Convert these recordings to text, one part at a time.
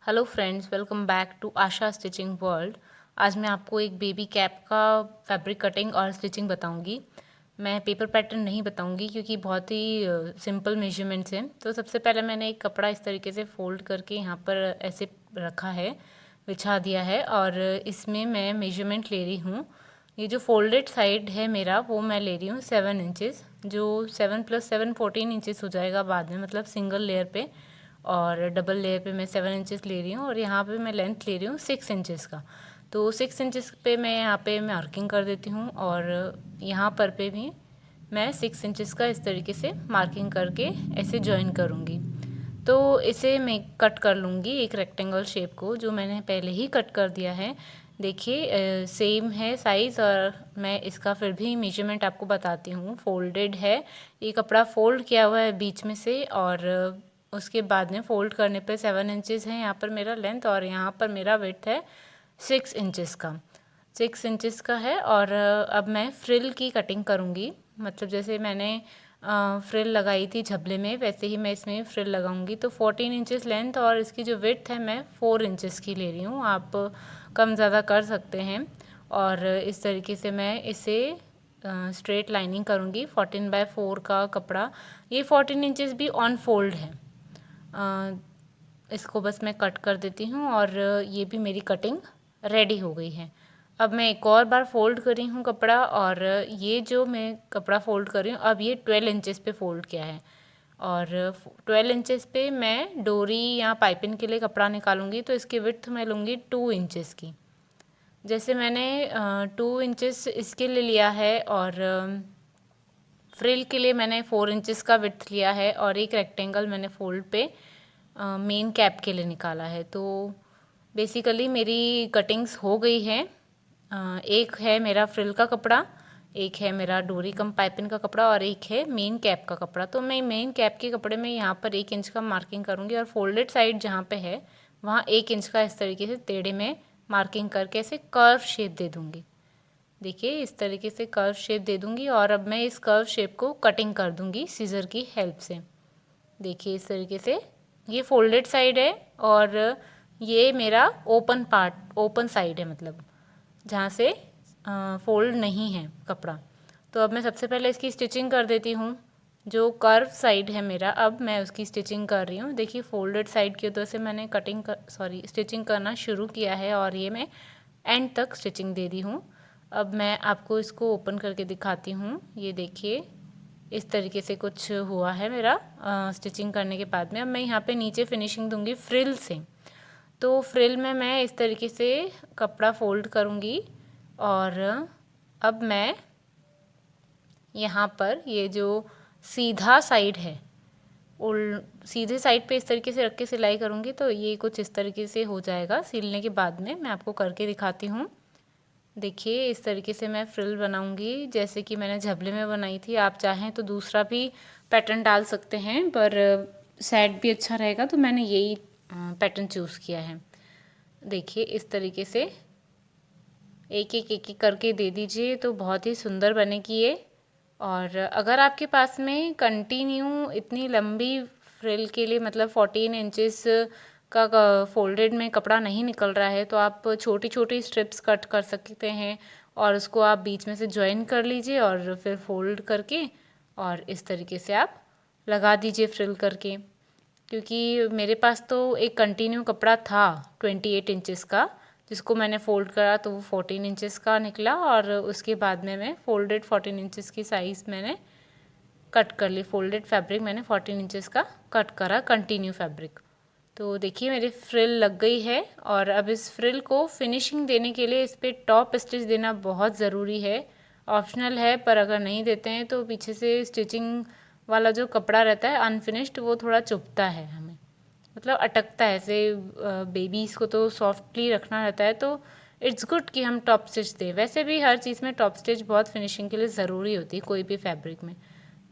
Hello friends, welcome back to Asha stitching world. आज मैं आपको एक बेबी कैप का फैब्रिक कटिंग और स्टिचिंग बताऊंगी। मैं पेपर पैटर्न नहीं बताऊंगी क्योंकि बहुत ही सिंपल मेजरमेंट्स हैं। तो सबसे पहले मैंने एक कपड़ा इस तरीके से फोल्ड करके यहाँ पर ऐसे रखा है, बिछा दिया है और इसमें मैं मेजरमेंट ले रही हूँ। ये जो फोल्डेड साइड है मेरा वो मैं ले रही हूँ 7 इंचेस, जो 7 + 7 14 इंचेस हो जाएगा बाद में, मतलब सिंगल लेयर पे। और डबल लेयर पे मैं 7 इंचेस ले रही हूँ और यहाँ पे मैं लेंथ ले रही हूँ 6 इंचेस का। तो 6 इंचेस पे मैं यहाँ पे मार्किंग कर देती हूँ और यहाँ पर पे भी मैं 6 इंचेस का इस तरीके से मार्किंग करके ऐसे ज्वाइन करूँगी। तो इसे मैं कट कर लूँगी एक रेक्टेंगल शेप को, जो मैंने पहले ही कट कर दिया है। देखिए सेम है साइज़ और मैं इसका फिर भी मेजरमेंट आपको बताती हूँ। फोल्डेड है, ये कपड़ा फोल्ड किया हुआ है बीच में से और उसके बाद में फोल्ड करने पे 7 इंचेस है यहाँ पर मेरा लेंथ और यहाँ पर मेरा विड्थ है 6 इंचेस का। 6 इंचेस का है और अब मैं फ्रिल की कटिंग करूँगी। मतलब जैसे मैंने फ्रिल लगाई थी झबले में, वैसे ही मैं इसमें फ्रिल लगाऊंगी। तो 14 इंचेस लेंथ और इसकी जो विड्थ है मैं 4 इंचेस की ले रही हूँ। आप कम ज़्यादा कर सकते हैं। और इस तरीके से मैं इसे स्ट्रेट लाइनिंग करूँगी। 14/4 का कपड़ा, ये 14 इंचेस भी ऑन फोल्ड है। इसको बस मैं कट कर देती हूँ और ये भी मेरी कटिंग रेडी हो गई है। अब मैं एक और बार फोल्ड कर रही हूँ कपड़ा और ये जो मैं कपड़ा फोल्ड कर रही हूँ अब ये 12 इंचेस पे फोल्ड किया है और 12 इंचेस पे मैं डोरी या पाइपिंग के लिए कपड़ा निकालूंगी। तो इसकी विड्थ मैं लूँगी 2 इंचेस की। जैसे मैंने 2 इंचेस इसके लिए लिया है और फ्रिल के लिए मैंने 4 इंचेस का विड्थ लिया है और एक रेक्टेंगल मैंने फोल्ड पे मेन कैप के लिए निकाला है। तो बेसिकली मेरी कटिंग्स हो गई है। एक है मेरा फ्रिल का कपड़ा, एक है मेरा डोरी कम पाइपिंग का कपड़ा और एक है मेन कैप का कपड़ा। तो मैं मेन कैप के कपड़े में यहाँ पर 1 इंच का मार्किंग करूँगी और फोल्डेड साइड जहाँ पे है वहाँ 1 इंच का इस तरीके से टेढ़े में मार्किंग करके ऐसे कर्व शेप दे दूँगी। देखिए इस तरीके से कर्व शेप दे दूँगी और अब मैं इस कर्व शेप को कटिंग कर दूँगी सीज़र की हेल्प से। देखिए इस तरीके से ये फोल्डेड साइड है और ये मेरा ओपन पार्ट, ओपन साइड है, मतलब जहाँ से फोल्ड नहीं है कपड़ा। तो अब मैं सबसे पहले इसकी स्टिचिंग कर देती हूँ। जो कर्व साइड है मेरा, अब मैं उसकी स्टिचिंग कर रही हूँ। देखिए फोल्डेड साइड की वजह से मैंने स्टिचिंग करना शुरू किया है और ये मैं एंड तक स्टिचिंग दे दी हूँ। अब मैं आपको इसको ओपन करके दिखाती हूँ। ये देखिए इस तरीके से कुछ हुआ है मेरा स्टिचिंग करने के बाद में। अब मैं यहाँ पे नीचे फिनिशिंग दूंगी फ्रिल से। तो फ्रिल में मैं इस तरीके से कपड़ा फोल्ड करूँगी और अब मैं यहाँ पर ये जो सीधा साइड है, सीधे साइड पे इस तरीके से रख के सिलाई करूँगी। तो ये कुछ इस तरीके से हो जाएगा। सिलने के बाद में मैं आपको करके दिखाती हूँ। देखिए इस तरीके से मैं फ्रिल बनाऊंगी जैसे कि मैंने झबले में बनाई थी। आप चाहें तो दूसरा भी पैटर्न डाल सकते हैं, पर सेट भी अच्छा रहेगा तो मैंने यही पैटर्न चूज़ किया है। देखिए इस तरीके से एक एक करके दे दीजिए तो बहुत ही सुंदर बनेगी ये। और अगर आपके पास में कंटिन्यू इतनी लंबी फ्रिल के लिए, मतलब 14 इंचेस का फोल्डेड में कपड़ा नहीं निकल रहा है, तो आप छोटी छोटी स्ट्रिप्स कट कर सकते हैं और उसको आप बीच में से ज्वाइन कर लीजिए और फिर फोल्ड करके और इस तरीके से आप लगा दीजिए फ्रिल करके। क्योंकि मेरे पास तो एक कंटिन्यू कपड़ा था 28 इंचेस का, जिसको मैंने फ़ोल्ड करा तो वो 14 इंचेस का निकला और उसके बाद में मैं फोल्डेड 14 इंचेस की साइज़ मैंने कट कर ली। फोल्डेड फैब्रिक मैंने 14 इंचेस का कट करा, कंटिन्यू फैब्रिक। तो देखिए मेरी फ्रिल लग गई है और अब इस फ्रिल को फिनिशिंग देने के लिए इस पर टॉप स्टिच देना बहुत ज़रूरी है। ऑप्शनल है, पर अगर नहीं देते हैं तो पीछे से स्टिचिंग वाला जो कपड़ा रहता है अनफिनिश्ड, वो थोड़ा चुभता है हमें, मतलब अटकता है ऐसे। बेबीज़ को तो सॉफ्टली रखना रहता है, तो इट्स गुड कि हम टॉप स्टिच दें। वैसे भी हर चीज़ में टॉप स्टिच बहुत फिनिशिंग के लिए ज़रूरी होती है, कोई भी फैब्रिक में।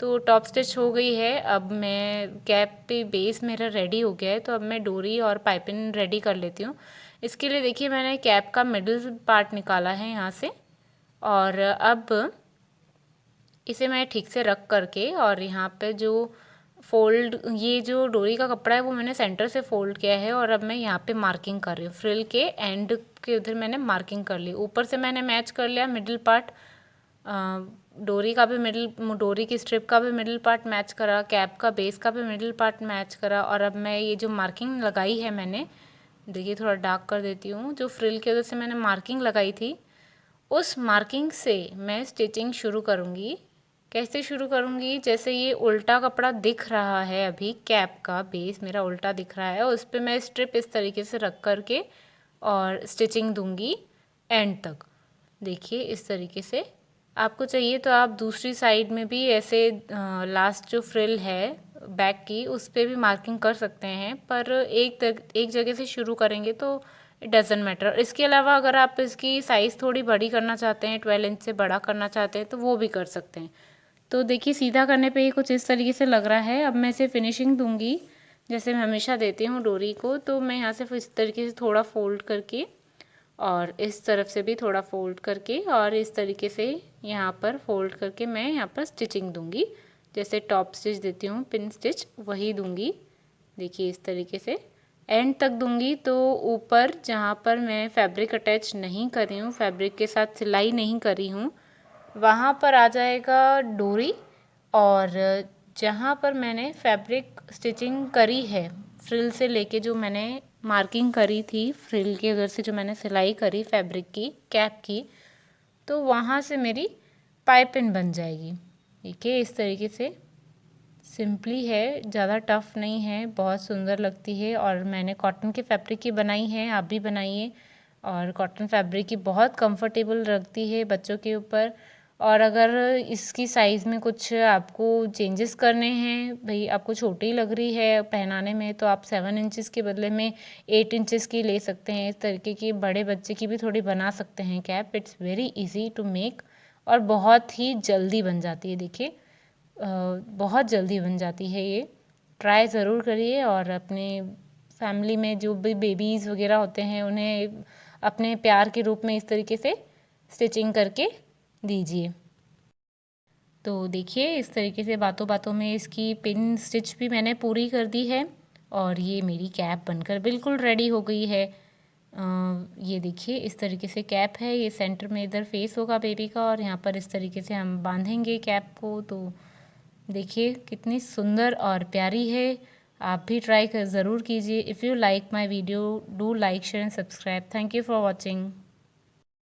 तो टॉप स्टिच हो गई है। अब मैं कैप पे बेस मेरा रेडी हो गया है, तो अब मैं डोरी और पाइपिंग रेडी कर लेती हूँ। इसके लिए देखिए मैंने कैप का मिडिल पार्ट निकाला है यहाँ से और अब इसे मैं ठीक से रख करके और यहाँ पे जो फ़ोल्ड, ये जो डोरी का कपड़ा है वो मैंने सेंटर से फ़ोल्ड किया है और अब मैं यहाँ पे मार्किंग कर रही हूँ। फ्रिल के एंड के उधर मैंने मार्किंग कर ली। ऊपर से मैंने मैच कर लिया मिडिल पार्ट, डोरी का भी मिडिल, डोरी की स्ट्रिप का भी मिडिल पार्ट मैच करा, कैप का बेस का भी मिडिल पार्ट मैच करा। और अब मैं ये जो मार्किंग लगाई है मैंने, देखिए थोड़ा डार्क कर देती हूँ, जो फ्रिल के उधर से मैंने मार्किंग लगाई थी उस मार्किंग से मैं स्टिचिंग शुरू करूँगी। कैसे शुरू करूँगी, जैसे ये उल्टा कपड़ा दिख रहा है, अभी कैप का बेस मेरा उल्टा दिख रहा है, उस पर मैं स्ट्रिप इस तरीके से रख कर के और स्टिचिंग दूँगी एंड तक। देखिए इस तरीके से। आपको चाहिए तो आप दूसरी साइड में भी ऐसे लास्ट जो फ्रिल है बैक की उस पर भी मार्किंग कर सकते हैं, पर एक जगह से शुरू करेंगे तो इट डजेंट मैटर। इसके अलावा अगर आप इसकी साइज़ थोड़ी बड़ी करना चाहते हैं, 12 इंच से बड़ा करना चाहते हैं तो वो भी कर सकते हैं। तो देखिए सीधा करने पे ये कुछ इस तरीके से लग रहा है। अब मैं इसे फिनिशिंग दूंगी जैसे मैं हमेशा देती हूँ डोरी को। तो मैं यहाँ से इस तरीके से थोड़ा फोल्ड करके और इस तरफ से भी थोड़ा फोल्ड करके और इस तरीके से यहाँ पर फोल्ड करके मैं यहाँ पर स्टिचिंग दूंगी। जैसे टॉप स्टिच देती हूँ, पिन स्टिच वही दूंगी। देखिए इस तरीके से एंड तक दूंगी। तो ऊपर जहाँ पर मैं फैब्रिक अटैच नहीं कर रही हूँ, फैब्रिक के साथ सिलाई नहीं करी हूँ, वहाँ पर आ जाएगा डोरी। और जहाँ पर मैंने फैब्रिक स्टिचिंग करी है फ्रिल से लेके, जो मैंने मार्किंग करी थी फ्रिल के उधर से, जो मैंने सिलाई करी फैब्रिक की कैप की, तो वहाँ से मेरी पाइपिंग बन जाएगी। देखिए इस तरीके से सिंपली है, ज़्यादा टफ नहीं है, बहुत सुंदर लगती है। और मैंने कॉटन के फैब्रिक की बनाई है, आप भी बनाइए। और कॉटन फैब्रिक की बहुत कंफर्टेबल लगती है बच्चों के ऊपर। और अगर इसकी साइज़ में कुछ आपको चेंजेस करने हैं, भाई आपको छोटी लग रही है पहनाने में, तो आप 7 इंचज़ के बदले में 8 इंचज़ की ले सकते हैं। इस तरीके की बड़े बच्चे की भी थोड़ी बना सकते हैं cap. It's very easy to make और बहुत ही जल्दी बन जाती है। देखिए बहुत जल्दी बन जाती है ये। ट्राई ज़रूर करिए और अपने फैमिली में जो भी बेबीज़ वगैरह होते हैं उन्हें अपने प्यार के रूप में इस तरीके से स्टिचिंग करके दीजिए। तो देखिए इस तरीके से बातों बातों में इसकी पिन स्टिच भी मैंने पूरी कर दी है और ये मेरी कैप बनकर बिल्कुल रेडी हो गई है। ये देखिए इस तरीके से कैप है, ये सेंटर में इधर फेस होगा बेबी का और यहाँ पर इस तरीके से हम बांधेंगे कैप को। तो देखिए कितनी सुंदर और प्यारी है। आप भी ट्राई कर ज़रूर कीजिए। If you like my video do like share and subscribe. Thank you for watching.